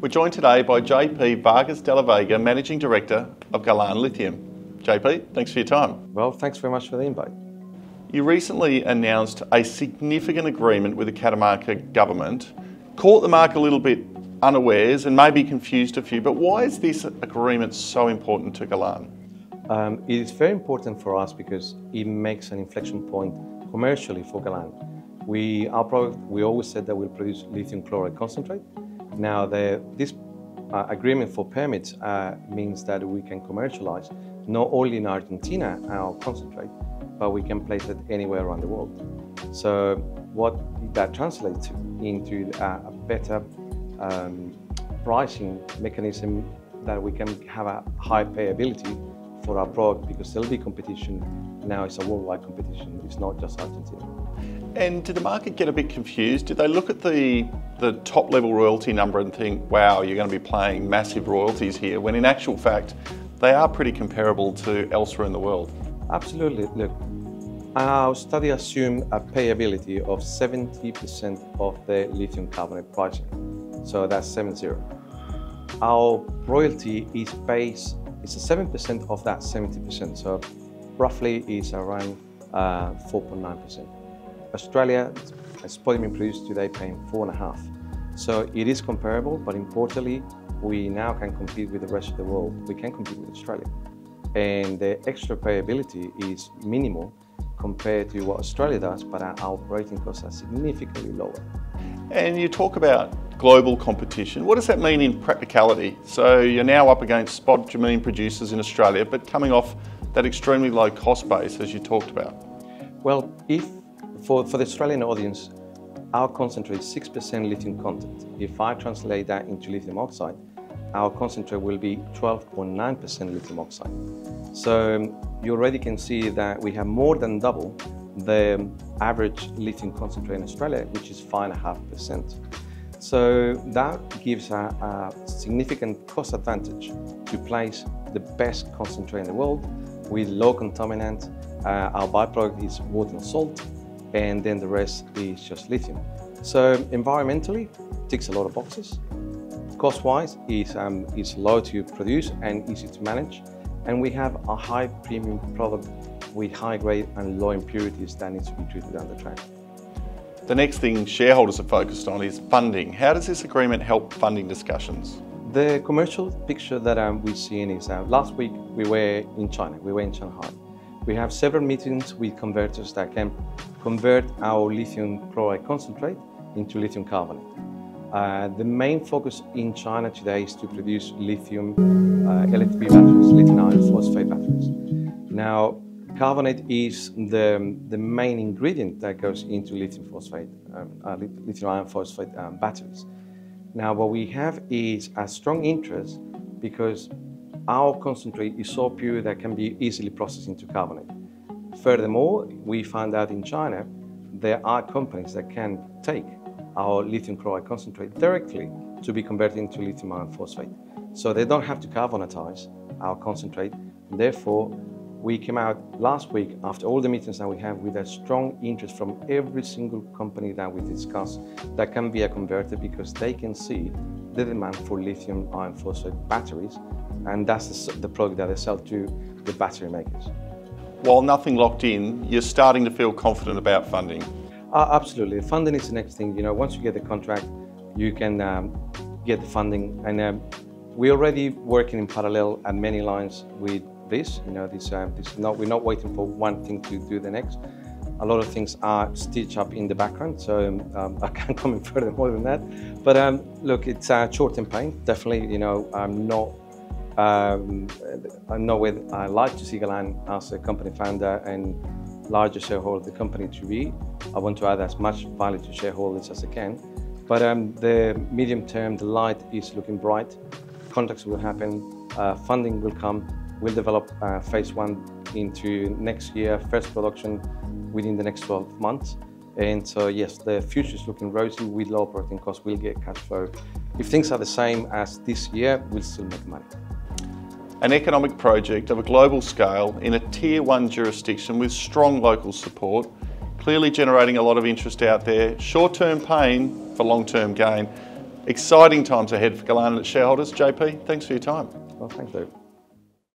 We're joined today by JP Vargas de la Vega, Managing Director of Galan Lithium. JP, thanks for your time. Well, thanks very much for the invite. You recently announced a significant agreement with the Catamarca government. Caught the market a little bit unawares and maybe confused a few, but why is this agreement so important to Galan? It is very important for us because it makes an inflection point commercially for Galan. Our product, we always said that we'll produce lithium chloride concentrate. Now, this agreement for permits means that we can commercialize not only in Argentina our concentrate, but we can place it anywhere around the world. So what that translates into a better pricing mechanism, that we can have a high payability for our product, because there'll be competition. Now it's a worldwide competition, it's not just Argentina. And did the market get a bit confused? Did they look at the top level royalty number and think, wow, you're going to be paying massive royalties here, when in actual fact, they are pretty comparable to elsewhere in the world? Absolutely. Look, our study assumed a payability of 70% of the lithium carbonate pricing. So that's 70. Our royalty is based, it's a 7% of that 70%. So roughly is around 4.9%. Australia, spodumene produced today, paying 4.5%. So it is comparable, but importantly, we now can compete with the rest of the world. We can compete with Australia. And the extra payability is minimal compared to what Australia does, but our operating costs are significantly lower. And you talk about global competition. What does that mean in practicality? So you're now up against spodumene producers in Australia, but coming off that extremely low cost base, as you talked about. Well, for the Australian audience, our concentrate is 6% lithium content. If I translate that into lithium oxide, our concentrate will be 12.9% lithium oxide. So you already can see that we have more than double the average lithium concentrate in Australia, which is 5.5%. So that gives a significant cost advantage to place the best concentrate in the world with low contaminant. Our byproduct is water and salt, and then the rest is just lithium. So environmentally, ticks a lot of boxes. Cost-wise, is low to produce and easy to manage. And we have a high premium product with high grade and low impurities that needs to be treated down the track. The next thing shareholders are focused on is funding. How does this agreement help funding discussions? The commercial picture that we're seeing is last week we were in China, we were in Shanghai. We have several meetings with converters that can convert our lithium chloride concentrate into lithium carbonate. The main focus in China today is to produce lithium LFP batteries, lithium iron phosphate batteries. Now, carbonate is the main ingredient that goes into lithium iron phosphate batteries. Now, what we have is a strong interest because our concentrate is so pure that can be easily processed into carbonate. Furthermore, we found out in China there are companies that can take our lithium chloride concentrate directly to be converted into lithium iron phosphate. So they don't have to carbonatize our concentrate. Therefore, we came out last week after all the meetings that we have with a strong interest from every single company that we discussed that can be a converter, because they can see the demand for lithium iron phosphate batteries, and that's the product that they sell to the battery makers. While nothing locked in, you're starting to feel confident about funding. Absolutely. Funding is the next thing. You know, once you get the contract, you can get the funding, and we're already working in parallel at many lines with this. You know, we're not waiting for one thing to do the next. A lot of things are stitched up in the background, so I can't comment further more than that. But look, it's short-term pain, definitely. You know, I'm not where I like to see Galan as a company founder and larger shareholder of the company to be. I want to add as much value to shareholders as I can. But the medium term, the light is looking bright. Contracts will happen, funding will come. We'll develop phase 1 into next year, first production within the next 12 months. And so yes, the future is looking rosy with low operating costs. We'll get cash flow. If things are the same as this year, we'll still make money. An economic project of a global scale in a Tier 1 jurisdiction with strong local support, clearly generating a lot of interest out there. Short-term pain for long-term gain. Exciting times ahead for Galan and its shareholders. JP, thanks for your time. Well, thanks, Dave.